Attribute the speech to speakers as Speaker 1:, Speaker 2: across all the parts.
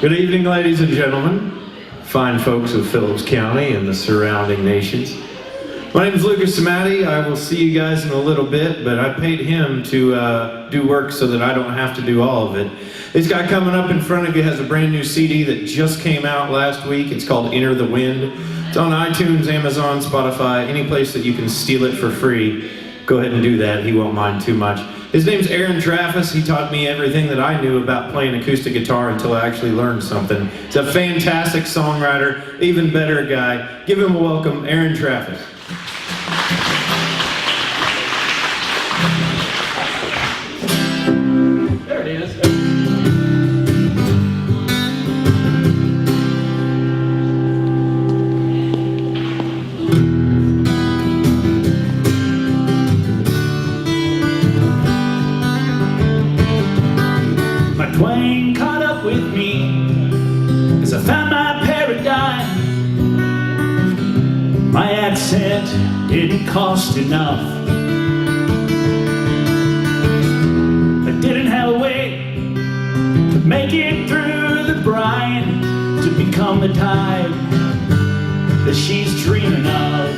Speaker 1: Good evening, ladies and gentlemen, fine folks of Phillips County and the surrounding nations. My name is Lucas Samati. I will see you guys in a little bit, but I paid him to do work so that I don't have to do all of it. This guy coming up in front of you has a brand new CD that just came out last week. It's called Enter the Wind. It's on iTunes, Amazon, Spotify, any place that you can steal it for free. Go ahead and do that. He won't mind too much. His name's Traffas. He taught me everything that I knew about playing acoustic guitar until I actually learned something. He's a fantastic songwriter, even better guy. Give him a welcome, Traffas.
Speaker 2: There it is.
Speaker 3: Twain caught up with me as I found my paradigm. My accent didn't cost enough. I didn't have a way to make it through the brine, to become the type that she's dreaming of.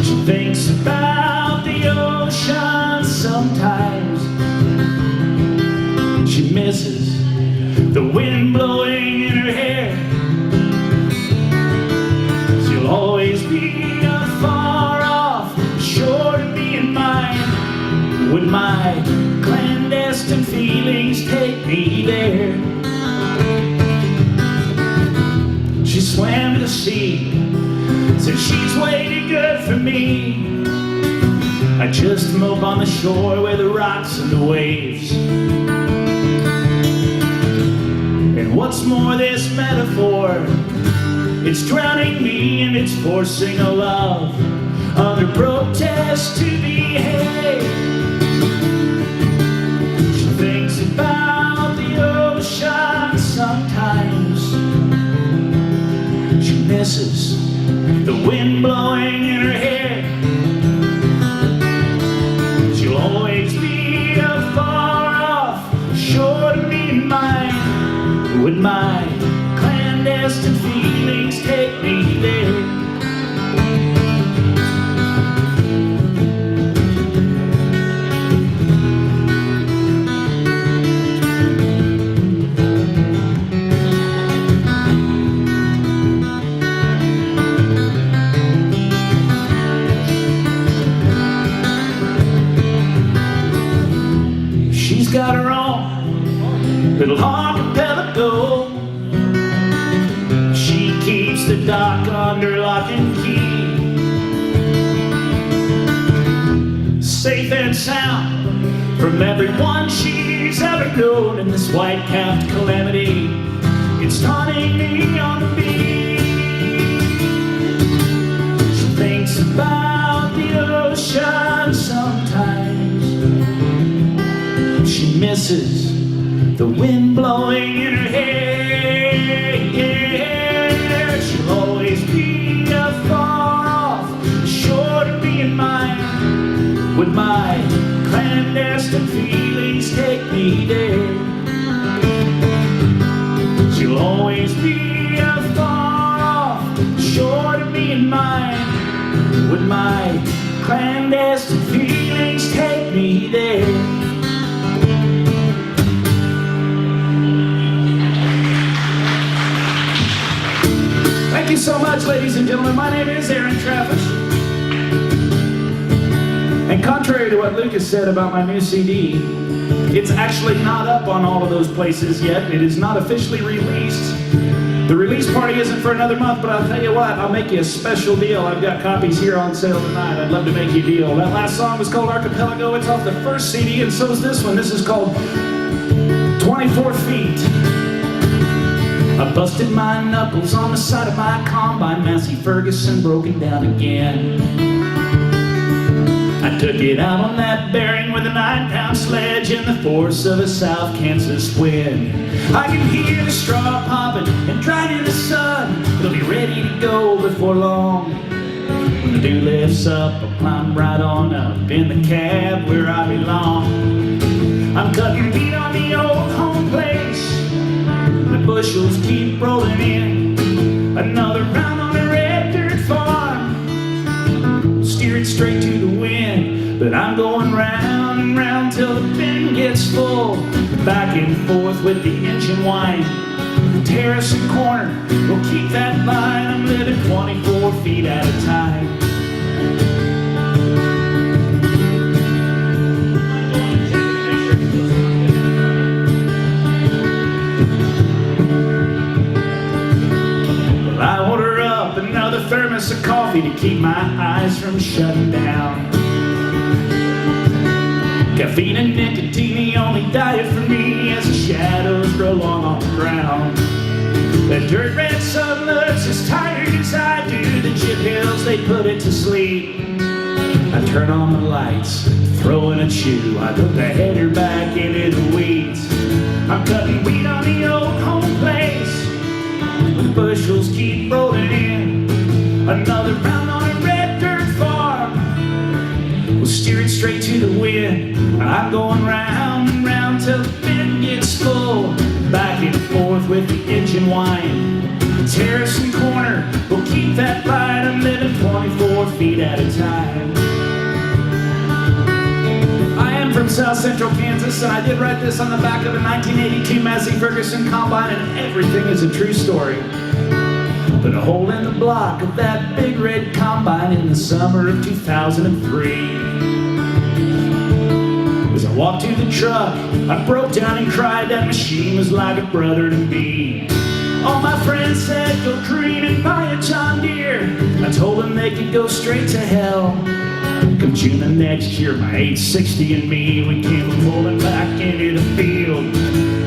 Speaker 3: She thinks about the ocean sometimes. She misses the wind blowing in her hair. She'll always be afar off, sure to be in mine. Would my clandestine feelings take me there? She swam to the sea, said she's way too good for me. I just mope on the shore where the rocks and the waves. And what's more, this metaphor, it's drowning me and it's forcing a love under protest to behave. She thinks about the ocean sometimes. She misses the wind blowing in her hair. She'll always be afar off, sure to be mine. Would my clandestine feelings take me there? She's got her own little archipelago. She keeps the dock under lock and key, safe and sound from everyone she's ever known. In this white-capped calamity, it's taunting me on the beach. She thinks about the ocean sometimes. She misses the wind blowing in her hair. She'll always be afar off, sure to be in mine. Would my clandestine feelings take me there? She'll always be afar off, sure to be in mine. Would my clandestine feelings take me there? Thank you so much, ladies and gentlemen. My name is Traffas. And contrary to what Lucas said about my new CD, it's actually not up on all of those places yet. It is not officially released. The release party isn't for another month, but I'll tell you what, I'll make you a special deal. I've got copies here on sale tonight. I'd love to make you a deal. That last song was called Archipelago. It's off the first CD, and so is this one. This is called 24 Feet. I busted my knuckles on the side of my combine. Massey Ferguson broken down again. I took it out on that bearing with a 9-pound sledge in the force of a South Kansas wind. I can hear the straw popping and drying in the sun. It'll be ready to go before long. When the dew lifts up, I'll climb right on up in the cab where I belong. I'm cutting meat on the old home place. bushels keep rolling in. Another round on a red dirt farm. Steer it straight to the wind, but I'm going round and round till the bin gets full. Back and forth with the engine whine. Terrace and corner will keep that line. I'm living 24 feet at a time. Well, I order up another thermos of coffee to keep my eyes from shutting down. Caffeine and nicotine, the only diet for me, as the shadows grow long on the ground. The dirt red sun looks as tired as I do. The chip hills, they put it to sleep. I turn on the lights, throw in a chew. I put the header back into the weeds. I'm cutting weed on the old home place. The bushels keep rolling in. Another round on a red dirt farm. We'll steer it straight to the wind. I'm going round and round till the bin gets full. Back and forth with the engine whine. Terrace and corner will keep that light. I'm living 24 feet at a time. I am from South Central Kansas, and I did write this on the back of a 1982 Massey Ferguson Combine, and everything is a true story. Put a hole in the block of that big red Combine in the summer of 2003. As I walked to the truck, I broke down and cried. That machine was like a brother to me. All my friends said, go green and buy a John Deere. I told them they could go straight to hell. Come June the next year, my 860 and me, we came rolling back into the field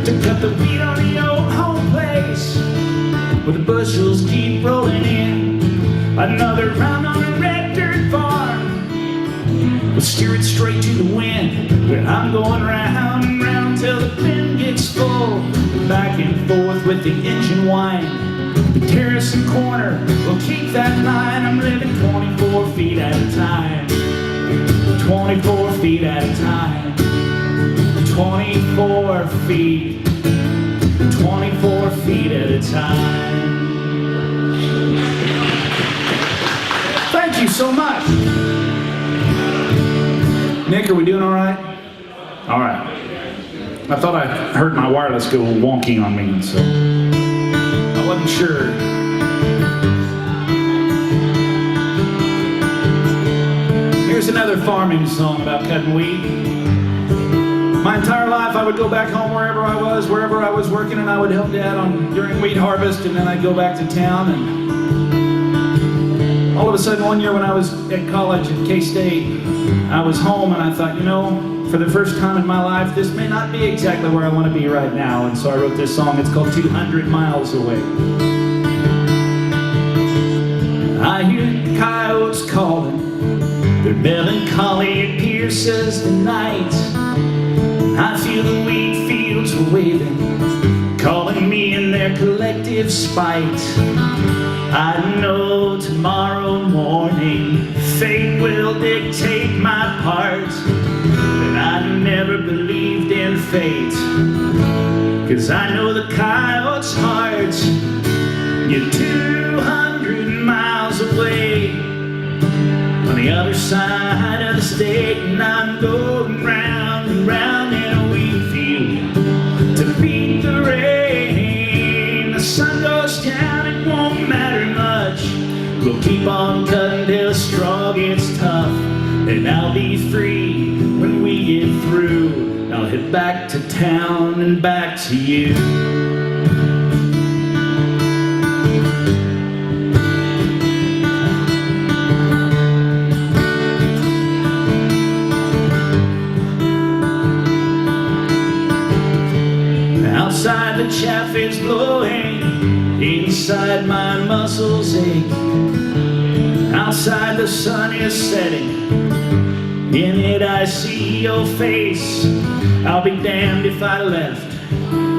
Speaker 3: to cut the weed on the old home place, where the bushels keep rolling in. Another round on a red dirt farm. We'll steer it straight to the wind. But I'm going round and round till the bin gets full. Back and forth with the engine whine. The terrace and corner will keep that line. I'm living 24 feet at a time. 24 feet at a time. 24 feet. 24 feet at a time. Thank you so much. Nick, are we doing all right? All right. I thought I heard my wireless go wonky on me, so I wasn't sure. Here's another farming song about cutting weed. My entire life I would go back home wherever I was working, and I would help Dad during wheat harvest, and then I'd go back to town. And all of a sudden one year when I was at college at K-State, I was home and I thought, you know, for the first time in my life, this may not be exactly where I want to be right now. And so I wrote this song. It's called 200 Miles Away. I hear the coyotes calling. Their melancholy it pierces the night. I feel the wheat fields waving, calling me in their collective spite. I know tomorrow morning fate will dictate my part, but I never believed in fate, 'cause I know the coyote's heart. You're 200 miles away on the other side of the state, and I'm going round and round in a wheat field to beat the rain. The sun goes down, it won't matter much. We'll keep on cutting till the straw gets tough, and I'll be free when we get through. I'll head back to town and back to you. Outside the chaff is blowing, inside my muscles ache. Outside the sun is setting, in it I see your face. I'll be damned if I left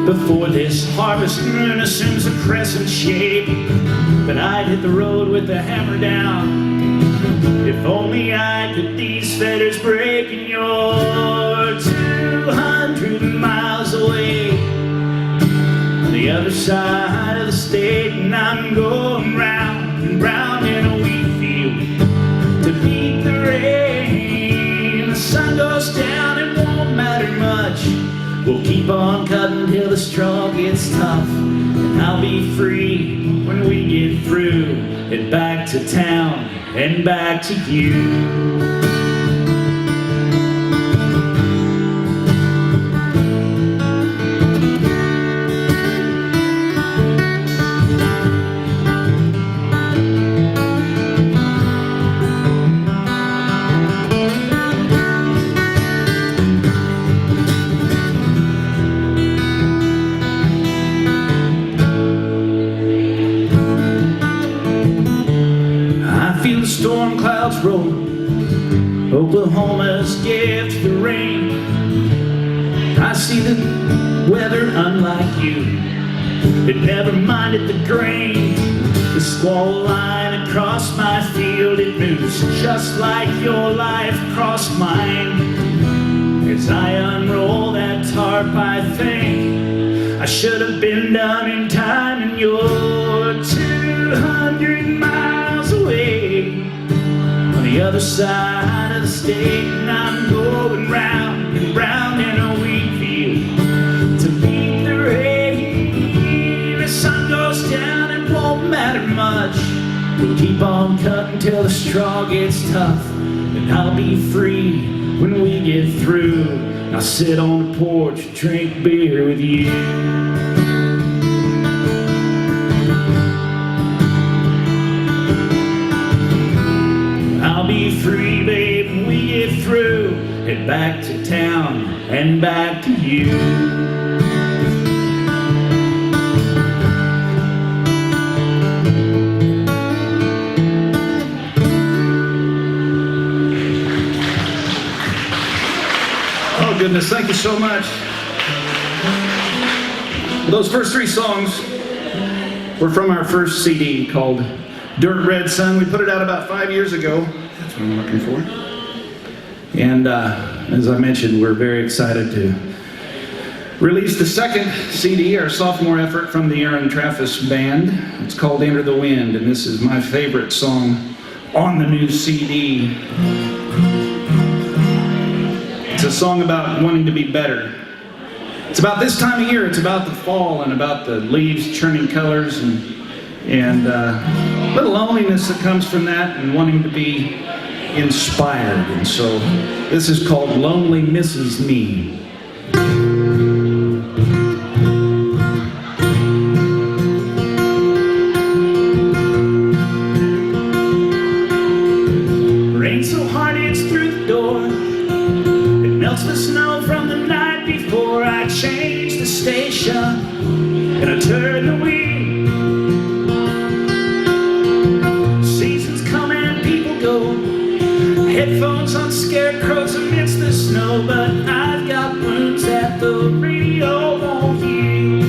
Speaker 3: before this harvest moon assumes a crescent shape. But I'd hit the road with the hammer down, if only I could these fetters break. And you're 200 miles away on the other other side of the state, and I'm going round and round in a wheat field to beat the rain. The sun goes down, it won't matter much. We'll keep on cutting till the straw gets tough, and I'll be free when we get through. Head back to town and back to you. Feel the storm clouds roll, Oklahoma's gift, the rain. I see the weather unlike you, it never minded the grain. The squall line across my field, it moves just like your life crossed mine. As I unroll that tarp, I think I should have been done in time, and you're 200 miles away on the other side of the state, and I'm going round and round in a wheat field to beat the rain. The sun goes down, it won't matter much. We'll keep on cutting till the straw gets tough, and I'll be free when we get through. I'll sit on the porch, drink beer with you. I'll be free, babe, when we get through. Head back to town and back to you. Oh goodness, thank you so much. Those first three songs were from our first CD called Dirt Red Sun. We put it out about 5 years ago. That's what I'm looking for. And as I mentioned, we're very excited to release the second CD, our sophomore effort from the Traffas band. It's called Enter the Wind, and this is my favorite song on the new CD. It's a song about wanting to be better. It's about this time of year. It's about the fall and about the leaves churning colors and a little loneliness that comes from that, and wanting to be inspired. And so this is called Lonely Misses Me. Rain so hard it's through the door, it melts the snow from the night before. I change the station and I turn the wheel. Headphones on scarecrows amidst the snow, but I've got wounds that the radio won't heal.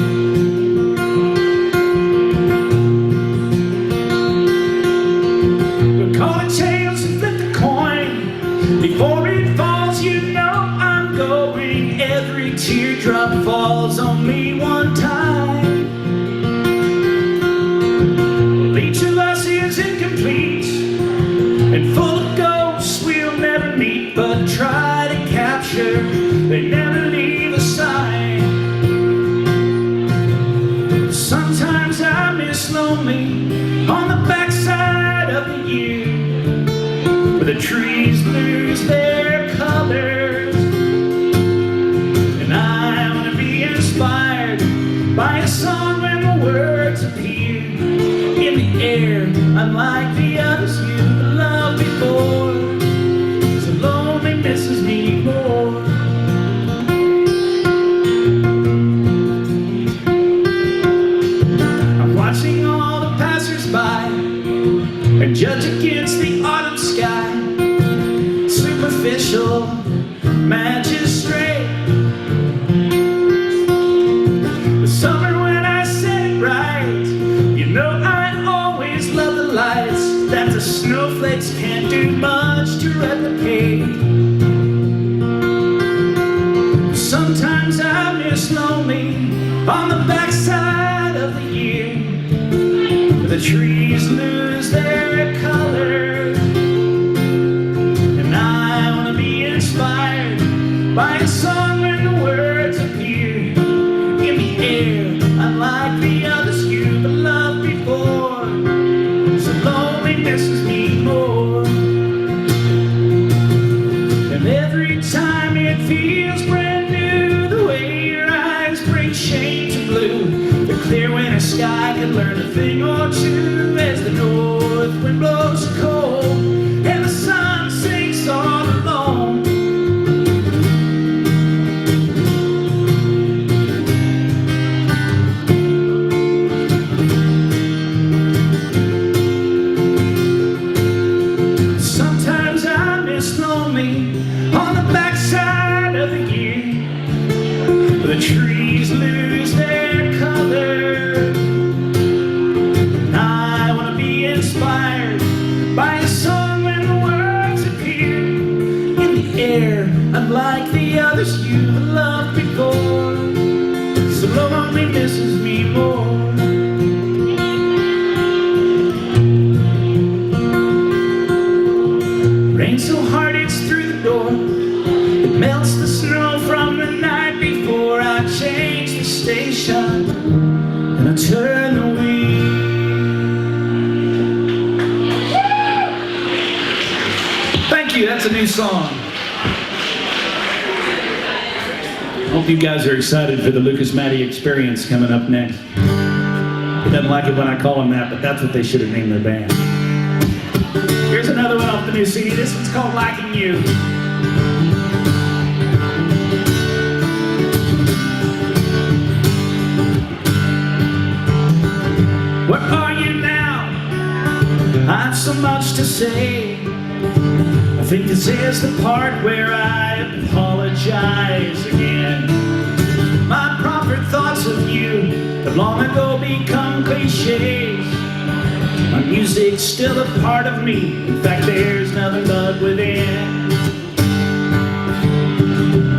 Speaker 3: We'll call it tails and flip the coin. Before it falls, you know I'm going. Every teardrop falls on me one time. Well, each of us is incomplete and full of ghosts we'll never meet, but try to capture, they never leave a sign. Sometimes I miss lonely on the backside of the year, where the trees lose their colors, and I want to be inspired by a song when the words appear in the air, unlike the others you loved before. So lonely misses me more. I'm watching all the passers-by and judge against the autumn sky. Superficial magistrate. The summer when I said it right, you know I always love the lights that the snowflakes can't do much to replicate. Sometimes I miss lonely on the backside the trees lose their color, and I want to be inspired by a song when the words appear in the air, unlike the others you've loved before. So lonely misses me more, and every time it feels brand new, the way your eyes bring shades of blue. The clear winter sky can learn a thing or two as the north wind blows cold and the sun sinks all alone. Sometimes I miss lonely on the backside of the year. The trees lose their color, and I want to be inspired by a song when the words appear in the air, unlike the others you've loved before. So lonely misses me more. Rain so hard it's through the door, it melts the snow from the night before. I change the station and I turn the wheel. Thank you, that's a new song. Hope you guys are excited for the Lucas Matty Experience coming up next. He doesn't like it when I call him that, but that's what they should have named their band. Here's another one off the new CD. This one's called Liking You. Where are you now? I have so much to say. I think this is the part where I apologize again. My proper thoughts of you have long ago become cliches. My music's still a part of me. In fact, there's nothing but within.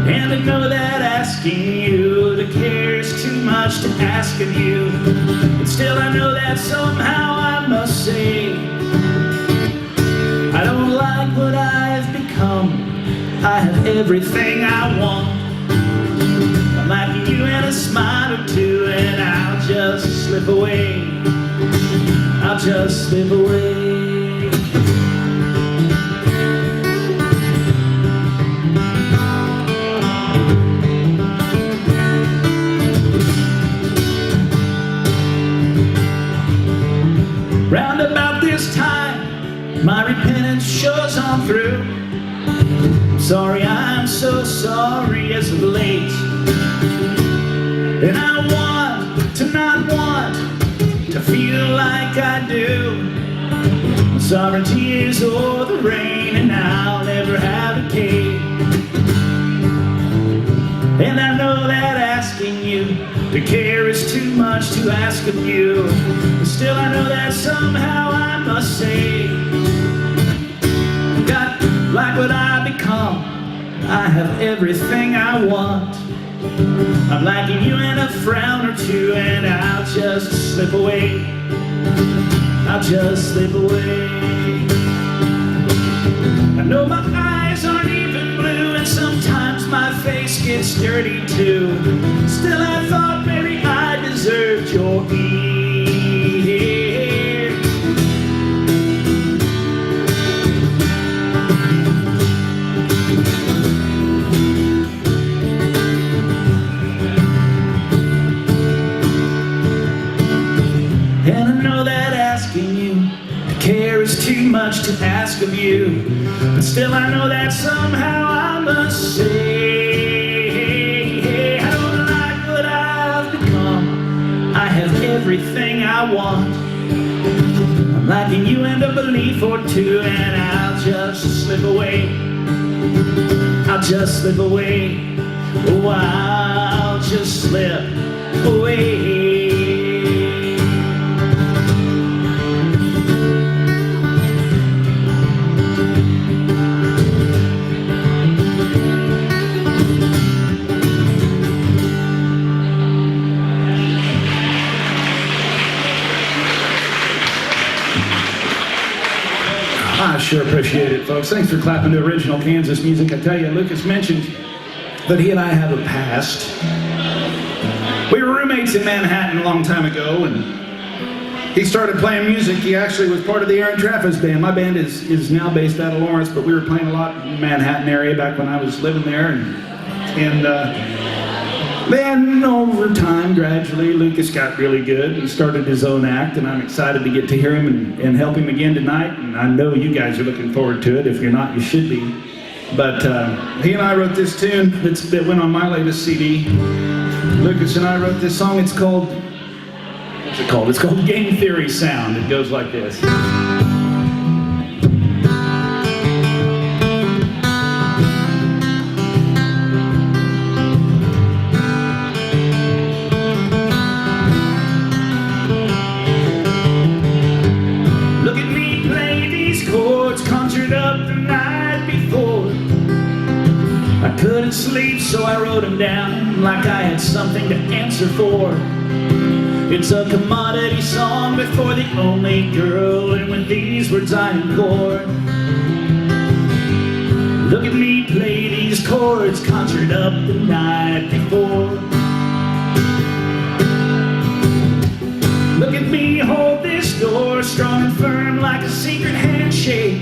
Speaker 3: And I know that asking you to care is too much to ask of you. But still I know that somehow I must say I don't like what I've become. I have everything I want. I'm liking you in a smile or two, and I'll just slip away. I'll just slip away. Round about this time, my repentance shows on through. I'm sorry, I'm so sorry as of late. And I want to not want to feel like I do. Sovereignty is o'er the rain, and I'll never have a cave. And I know that asking you to care is too much to ask of you. But still I know that somehow I must say, got like what I become. I have everything I want. I'm liking you in a frown or two, and I'll just slip away. I'll just slip away. I know my eyes aren't even blue, and sometimes my face gets dirty too. Still I thought maybe I deserved your ear. And I know that asking you to care is too much to ask of you. But still I know that somehow I must say I don't like what I've become. I have everything I want. I'm liking you and a belief or two, and I'll just slip away. I'll just slip away. Oh, I'll just slip away. Sure appreciate it, folks. Thanks for clapping to original Kansas music. I tell you, Lucas mentioned that he and I have a past. We were roommates in Manhattan a long time ago, and he started playing music. He actually was part of the Traffas band. My band is now based out of Lawrence, but we were playing a lot in the Manhattan area back when I was living there. And then over time, gradually, Lucas got really good. He started his own act, and I'm excited to get to hear him and help him again tonight. And I know you guys are looking forward to it. If you're not, you should be. But he and I wrote this tune that went on my latest CD. Lucas and I wrote this song. It's called, what's it called? It's called Game Theory Sound. It goes like this. I couldn't sleep, so I wrote them down like I had something to answer for. It's a commodity song before the only girl, and with these words I encore. Look at me play these chords, conjured up the night before. Look at me hold this door, strong and firm like a secret handshake.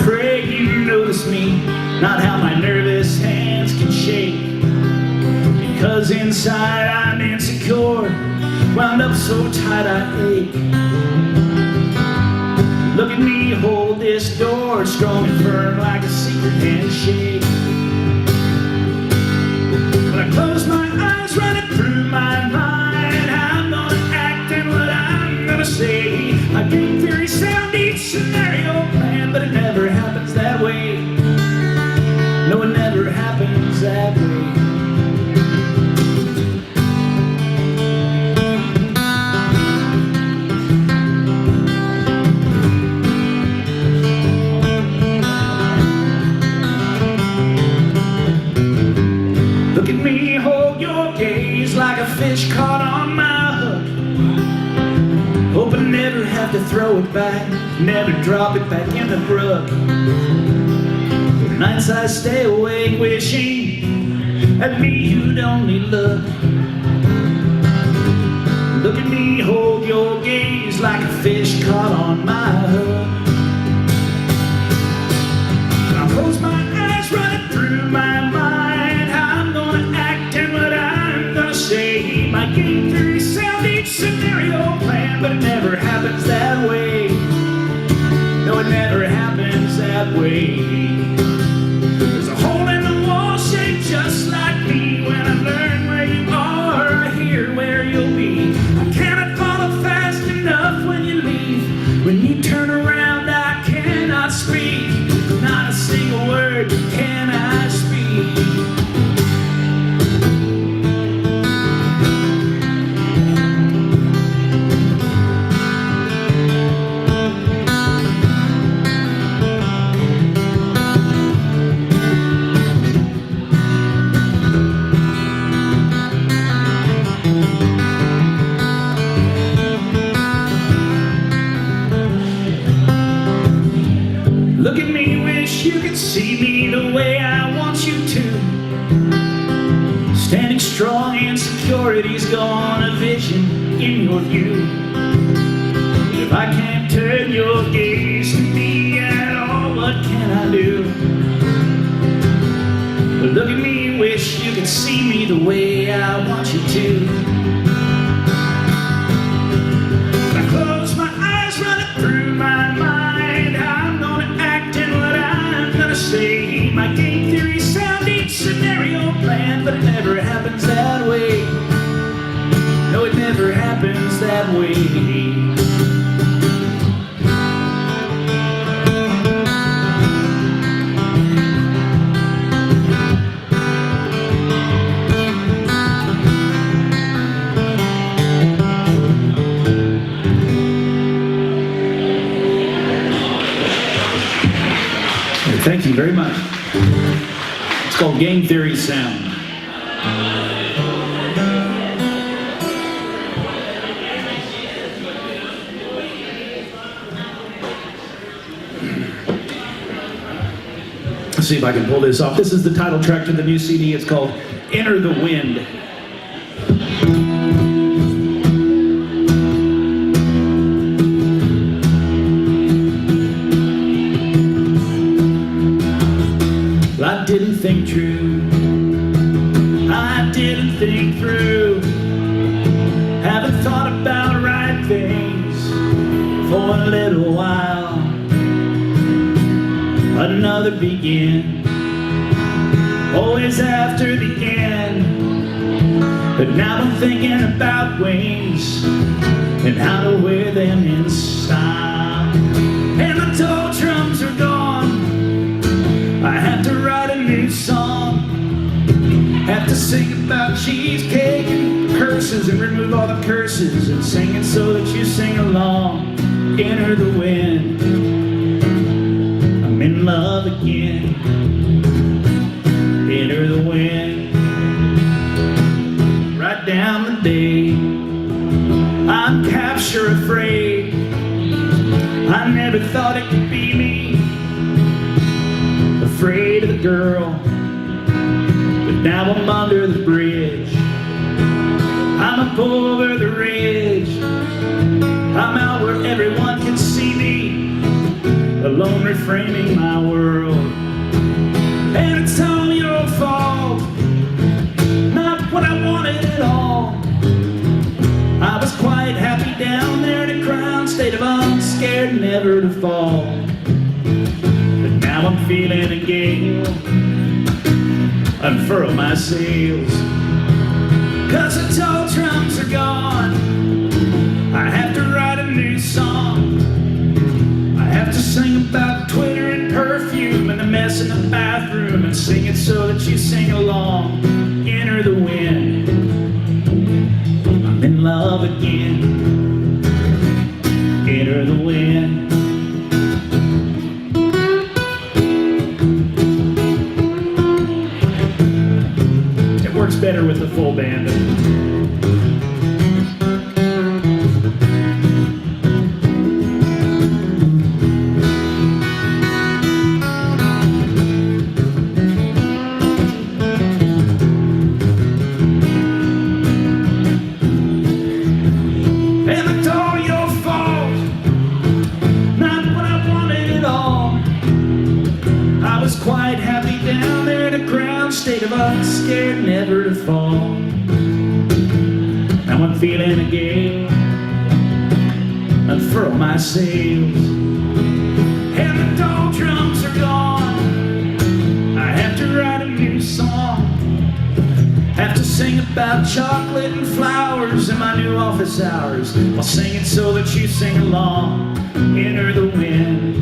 Speaker 3: Pray you notice me, not how my nervous hands can shake. Because inside I'm insecure, wound up so tight I ache. Look at me hold this door, strong and firm like a secret handshake. When I close my eyes, running through my mind, how I'm gonna act and what I'm gonna say. My game theory sound each scenario plan, but it never happens that way. No, it never happens that way. Look at me hold your gaze like a fish caught on my hook. Hope I never have to throw it back, never drop it back in the brook. Nights I stay awake wishing at me you'd only look. Look at me hold your gaze like a fish caught on my hook. I'll close my eyes, running through my mind, how I'm gonna act and what I'm gonna say. My game theory sound each scenario plan, but it never happens that way. No, it never happens that way. There's a hole in the wall shaped just like me. When I learn where you are, I hear where you'll be. I cannot follow fast enough when you leave. When you turn around, I cannot speak. Not a single word can I speak. Look at me, wish you could see me the way I want you to. Standing strong, insecurity's gone, a vision in your view. If I can't turn your gaze to me at all, what can I do? But look at me, wish you could see me the way I want you to. I close my eyes, running through my mind, how I'm gonna act and what I'm gonna say. My game theory sound each scenario plan, but it never happens that way. No, it never happens that way. Thank you very much. It's called Game Theory Sound. Let's see if I can pull this off. This is the title track to the new CD. It's called Enter the Wind. I didn't think true. I didn't think through. Haven't thought about right things for a little while. Another begin, always after the end. But now I'm thinking about wings and how to wear them in style. And the doldrums are gone. I have to write a new song. Have to sing about cheesecake and curses and remove all the curses and sing it so that you sing along. Enter the wind. I'm in love again. Enter the wind. Right down the day. I'm capture afraid. I never thought it could be me. Afraid of the girl, but now I'm under the bridge. I'm up over the ridge. I'm out where everyone can see me, alone reframing my world. And it's all your fault, not what I wanted at all. I was quite happy down there in a crown state of unscared, never to fall. Now I'm feeling a gale, unfurl my sails, 'cause the doldrums are gone. I have to write a new song. I have to sing about Twitter and perfume and the mess in the bathroom and sing it so that you sing along. Enter the wind. I'm in love again. Enter the wind. Works better with the full band. And it's all your fault, not what I wanted at all. I was quite happy down there in a crown state of unscared, never to fall. Now I'm feeling a gale, unfurl my sails, and the doldrums are gone. I have to write a new song. Have to sing about chocolate and flowers in my new office hours. I'll sing it so that you sing along. Enter the wind.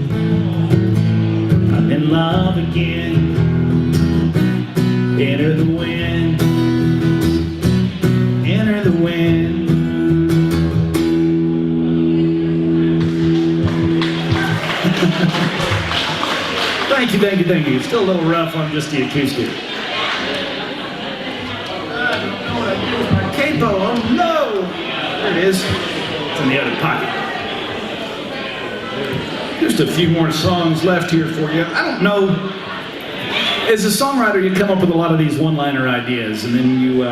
Speaker 3: I'm in love again. Enter the wind. Enter the wind. Thank you, thank you, thank you. It's still a little rough on just the acoustic. I don't know what I do with my capo. Oh no! There it is. It's in the other pocket. Just a few more songs left here for you. I don't know. As a songwriter, you come up with a lot of these one-liner ideas, and then you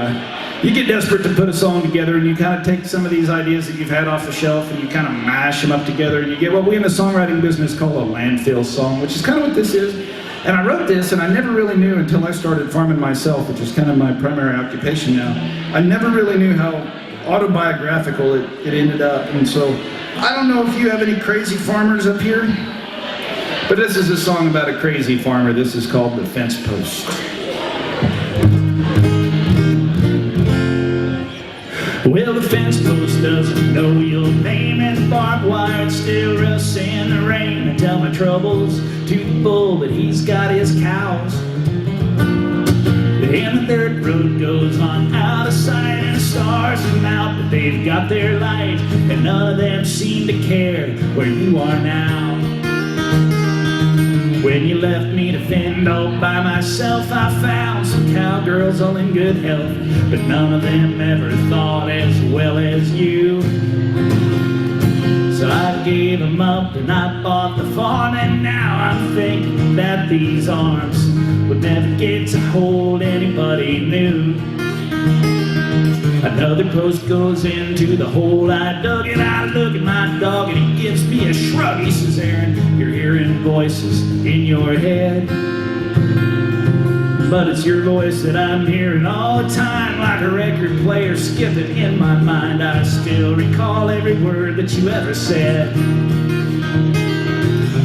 Speaker 3: get desperate to put a song together, and you kind of take some of these ideas that you've had off the shelf, and you kind of mash them up together, and you get what we in the songwriting business call a landfill song, which is kind of what this is. And I wrote this, and I never really knew until I started farming myself, which is kind of my primary occupation now. I never really knew how autobiographical it ended up, and so I don't know if you have any crazy farmers up here. But this is a song about a crazy farmer. This is called The Fence Post. Well, the fence post doesn't know your name, and barbed wire still rusts in the rain. I tell my troubles to the bull, but he's got his cows. And the dirt road goes on out of sight, and the stars come out, but they've got their light, and none of them seem to care where you are now. When you left me to fend all by myself, I found some cowgirls all in good health, but none of them ever thought as well as you. So I I gave them up and I bought the farm, and now I'm thinking that these arms would never get to hold anybody new. Another post goes into the hole I dug, and I look at my dog and he gives me a shrug. He says, Aaron, you're hearing voices in your head, but it's your voice that I'm hearing all the time, like a record player skipping in my mind. I still recall every word that you ever said.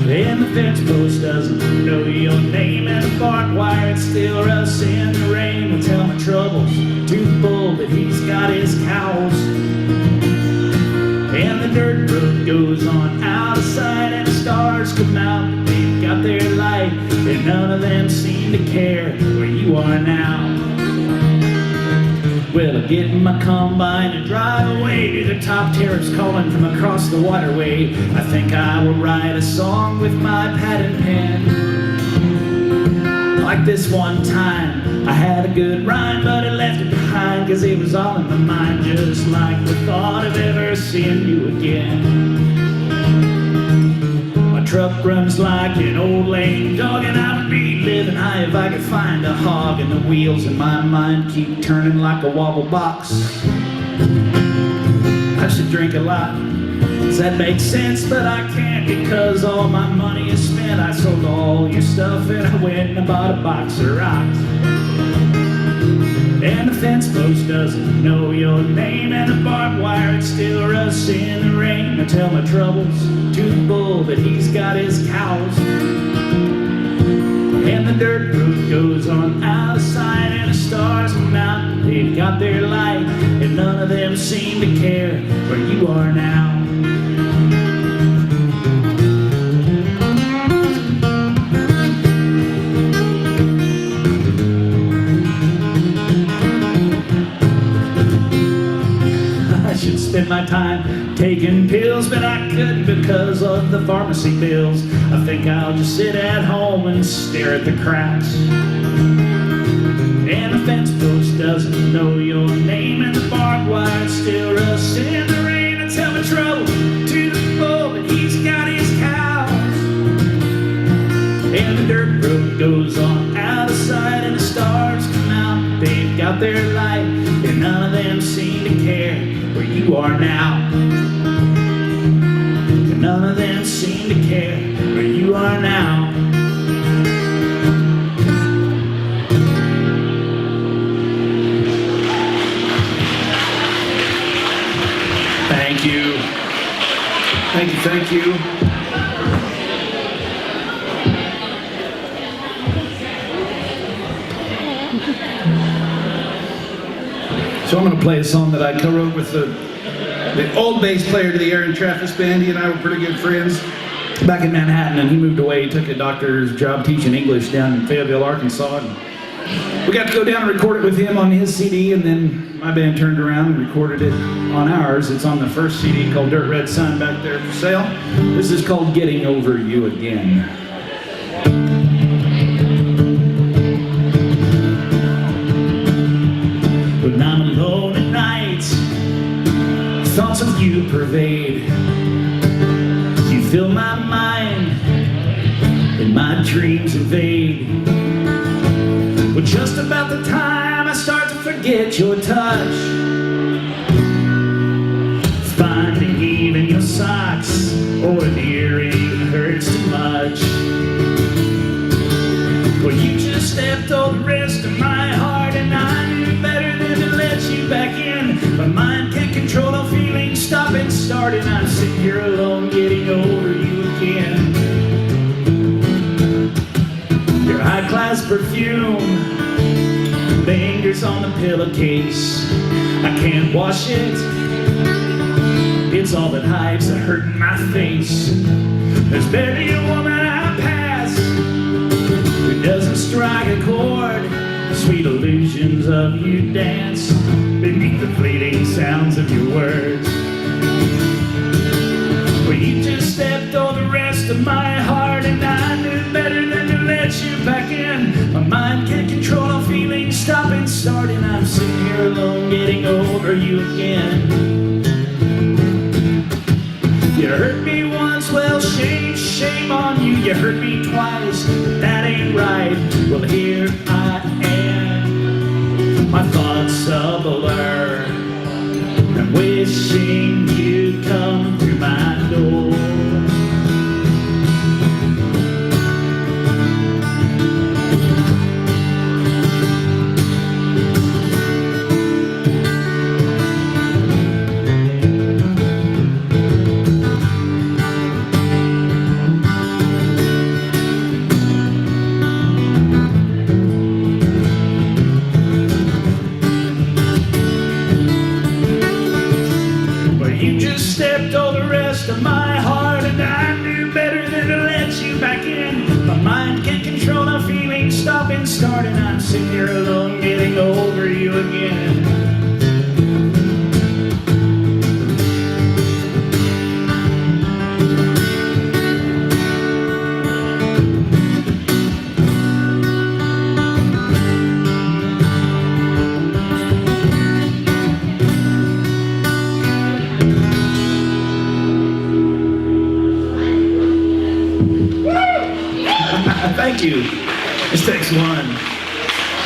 Speaker 3: And the fence post doesn't know your name, and the barbed wire, it's still rusts in the rain. Will tell my troubles to the bull, but he's got his cows. And the dirt road goes on out of sight, and the stars come out, but they've got their light, and none of them seem to care where you are now. Well, I get in my combine and drive away to the top terrace calling from across the waterway. I think I will write a song with my pad and pen. Like this one time, I had a good rhyme, but I left it behind, cause it was all in my mind, just like the thought of ever seeing you again. My truck runs like an old lame dog, and I would be living high if I could find a hog, and the wheels in my mind keep turning like a wobble box. I should drink a lot, does that make sense? But I can't, because all my money is spent. I sold all your stuff and I went and bought a box of rocks. And the fence post doesn't know your name, and the barbed wire, it still rusts in the rain. I tell my troubles to the bull, but he's got his cows. And the dirt road goes on out of sight, and the stars come out, they've got their light, and none of them seem to care where you are now. Spend my time taking pills, but I couldn't because of the pharmacy bills. I think I'll just sit at home and stare at the cracks. And the fence post doesn't know your name, and the barbed wire still rusts in the rain. I tell my trouble to the bull, but he's got his cows. And the dirt road goes on out of sight, and the stars come out, they've got their light, and none of them seem to care where you are now. And none of them seem to care where you are now. Thank you. Thank you, thank you. So I'm going to play a song that I co-wrote with the old bass player to the Aaron Traffas band. He and I were pretty good friends back in Manhattan, and he moved away. He took a doctor's job teaching English down in Fayetteville, Arkansas. And we got to go down and record it with him on his CD, and then my band turned around and recorded it on ours. It's on the first CD called Dirt Red Sun back there for sale. This is called Getting Over You Again. When I'm alone at night, thoughts of you pervade. You fill my mind, and my dreams invade. Well, just about the time I start to forget your touch, finding even your socks or an earring hurts too much. Well, you just stepped on the rest of my heart, and I knew better than to let you back in. My mind can't control no feelings, stop and start, and I'm sitting here alone getting over you again. Your high-class perfume lingers on the pillowcase. I can't wash it, it's all that hides the hurt in my face. There's barely a woman I pass who doesn't strike a chord. Sweet illusions of you dance beneath the fleeting sounds of your words. Well, you just stepped on the rest of my heart, and I knew better than to let you back in. My mind can't control no feelings, stop and start, and I'm sitting here alone getting over you again. You hurt me shame on you, you hurt me twice, that ain't right. Well, here I am, my thoughts a blur. I'm wishing you'd come through my door. You just stepped all the rest of my heart, and I knew better than to let you back in. My mind can't control the feeling, stop and start, and I'm sitting here alone getting over you again. Thank you. This takes one.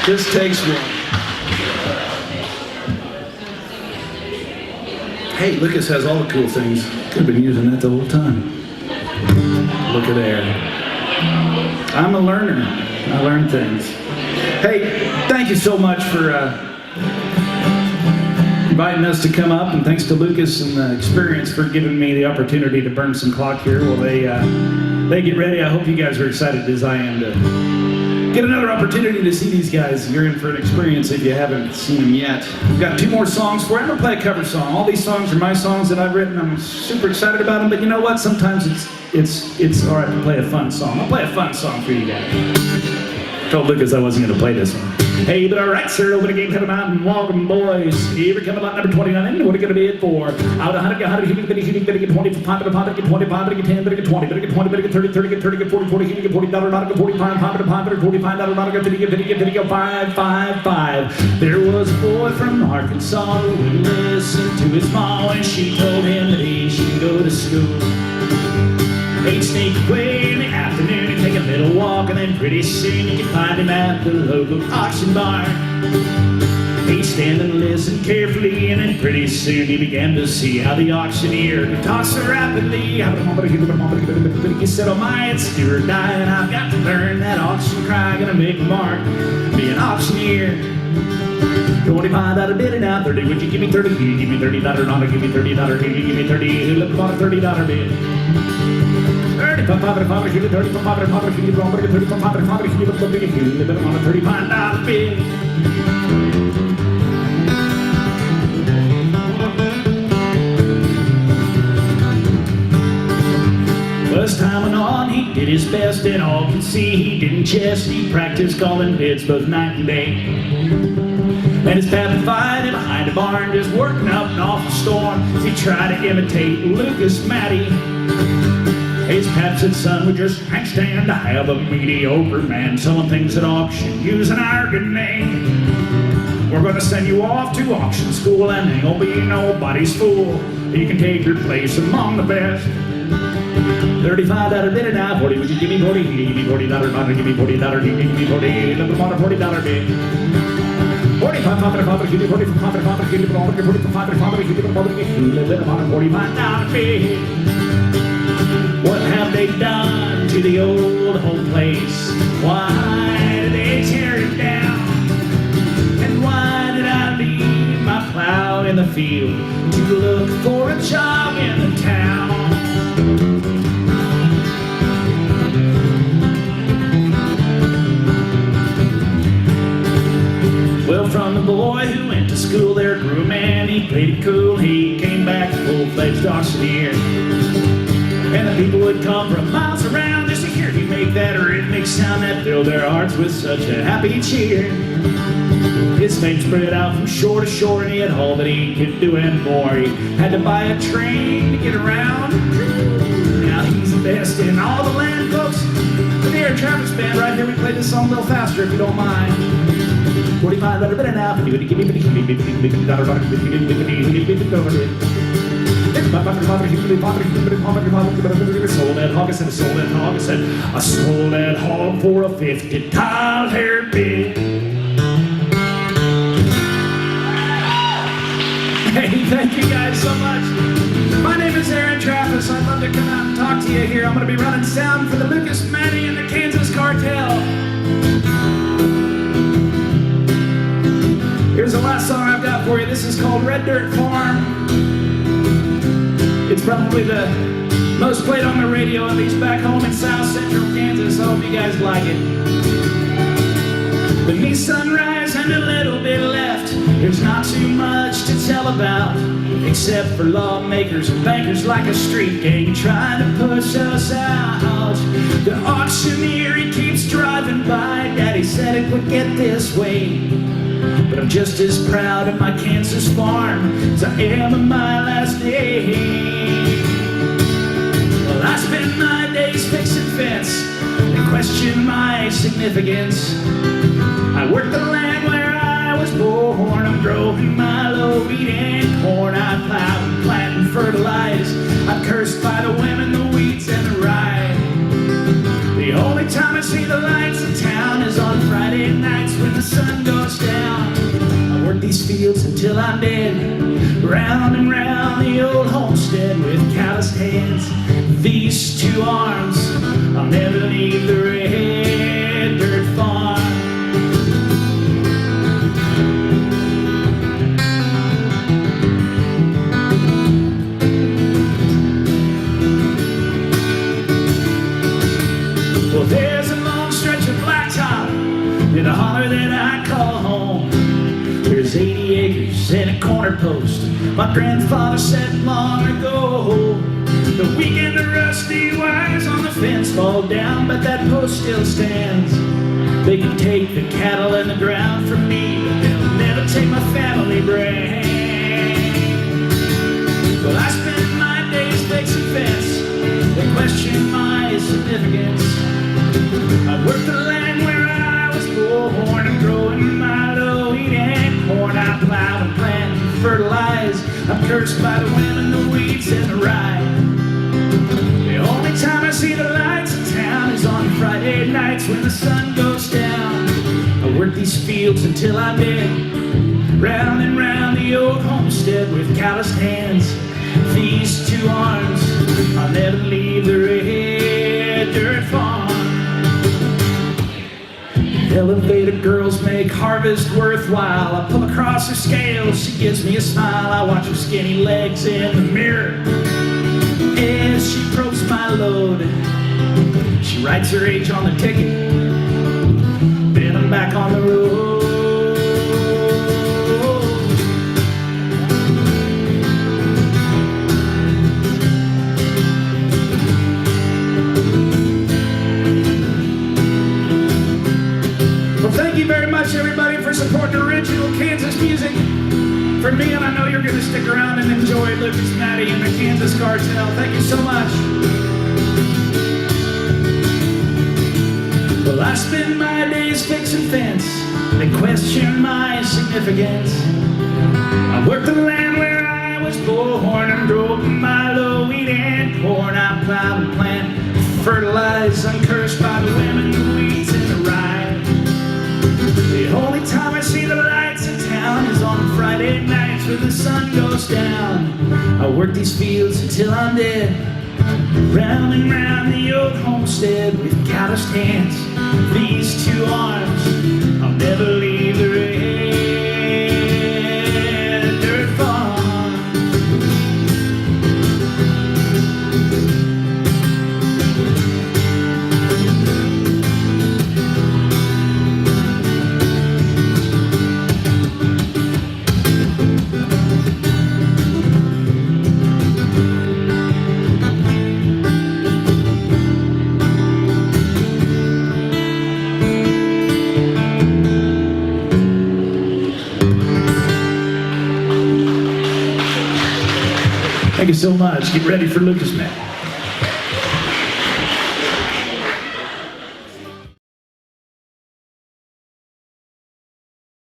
Speaker 3: This takes one. Hey, Lucas has all the cool things. Could have been using that the whole time. Look at there. I'm a learner. I learn things. Hey, thank you so much for inviting us to come up, and thanks to Lucas and the Experience for giving me the opportunity to burn some clock here while they get ready. I hope you guys are excited as I am to get another opportunity to see these guys. You're in for an experience if you haven't seen them yet. We've got 2 more songs for you. I'm going to play a cover song. All these songs are my songs that I've written. I'm super excited about them, but you know what? Sometimes it's all right to play a fun song. I'll play a fun song for you guys. Told Lucas I wasn't going to play this one. Hey, but alright, sir, over the game, cut 'em out and welcome, boys. Here we come about number 29. What are you going to be it for? Out 100, get 100, better get 20, for pound, get 20, pound, get 10, better get 20, better get 20, better get 30, 30, get 30, get 40, 40, get 40, dollar, not get 40, pound, better 40, pound, not get 50, get 50, get 50, get 5, 5, 5. There was a boy from Arkansas who would listen to his mom when she told him that he should go to school. He'd sneak away in the afternoon and take a little walk, and then pretty soon you could find him at the local auction barn. He'd stand and listen carefully, and then pretty soon he began to see how the auctioneer could talk so rapidly. He said, oh my, it's do or die, and I've got to learn that auction cry. Gonna make a mark, be an auctioneer. 25 out of bid and out 30. Would you give me 30? You give me $30, not give me $30. Can you give me 30? Who left on a $30 bid? 35, give me 35, give me 35, give me 35, on a $35 bid. Well, as time went on, he did his best, and all could see he didn't jest. He practiced calling bids both night and day. And his pap would find him behind a barn, just working up an awful storm. He tried to imitate Lucas Matty. His pap said, son, we just can't stand to have a mediocre man selling things at auction using our good name. We're gonna send you off to auction school, and ain't gonna be nobody's fool. You can take your place among the best. 35 out of bid and out 40. Would you give me 40? Give me $40, not give me $40. Give me 40. Let them on a $40 bid. 45, give me 40, give me 45, give me 45, give me 45 bid. What have they done to the old home place? Why did they tear it down? And why did I leave my plow in the field to look for a job in the town? Well, from the boy who went to school there grew a man. He played it cool, he came back a full-fledged auctioneer. And the people would come from miles around just to hear him make that rhythmic sound that filled their hearts with such a happy cheer. His fame spread out from shore to shore, and he had all that he could do and more. He had to buy a train to get around. Now he's the best in all the land, folks. With the Air Traffas band right here, we play this song a little faster if you don't mind. 45 out of bid and out. Sold that hog, I said, I sold that hog, I said, I sold that hog for a 50-tile hair bid. Hey, thank you guys so much. My name is Traffas. I'd love to come out and talk to you here. I'm going to be running sound for the Lucas, Manny, and the Kansas Cartel. Here's the last song I've got for you. This is called Red Dirt Farm. It's probably the most played on the radio, at least back home in South Central Kansas. I hope you guys like it. Beneath sunrise and a little bit left, there's not too much to tell about, except for lawmakers and bankers like a street gang trying to push us out. The auctioneer, he keeps driving by. Daddy said it would get this way, but I'm just as proud of my Kansas farm as I am of my last day. Well, I spend my days fixing fence and question my significance. I work the land where I was born. I'm growing milo, wheat, and corn. I plow and plant and fertilize. I'm cursed by the women, the weeds, and the rye. The only time I see the lights in town is on Friday nights when the sun goes down. I work these fields until I'm dead, round and round the old homestead with calloused hands, these two arms. I'll never leave the red dirt farm. Well, there's a long stretch of blacktop in a holler that I call home. There's 80 acres and a corner post my grandfather said long ago. The weak and the rusty wires on the fence fall down, but that post still stands. They can take the cattle and the ground from me, but they'll never take my family brand. Well, I spend my days fixing fence. They question my significance. I work the land where I was born. I'm growing milo, wheat, and corn. I plow and plant and fertilize. I'm cursed by the women, the weeds, and the rye. The only time I see the lights in town is on Friday nights when the sun goes down. I work these fields until I'm dead, round and round the old homestead with calloused hands, these two arms. I'll never leave the red dirt farm. Elevator girls make harvest worthwhile. I pull across her scale, she gives me a smile. I watch her skinny legs in the mirror as she probes my load. She writes her age on the ticket, then I'm back on the road. Well, thank you very much, everybody, for supporting original Kansas music. For me, and I know you're going to stick around and enjoy Lucas, Matty, and the Kansas Cartel. Thank you so much. Well, I spend my days fixing fence and question my significance. I work the land where I was born. I'm growing milo, wheat, and corn. I plow and plant, fertilize. I'm cursed by the women, the weeds, and the rye. The only time I see the lights in town is on Friday nights when the sun goes down. I work these fields until I'm dead, round and round the old homestead with calloused hands, these two arms. I'll never leave the red dirt farm. Thank you so much. Get ready for Lucas, man.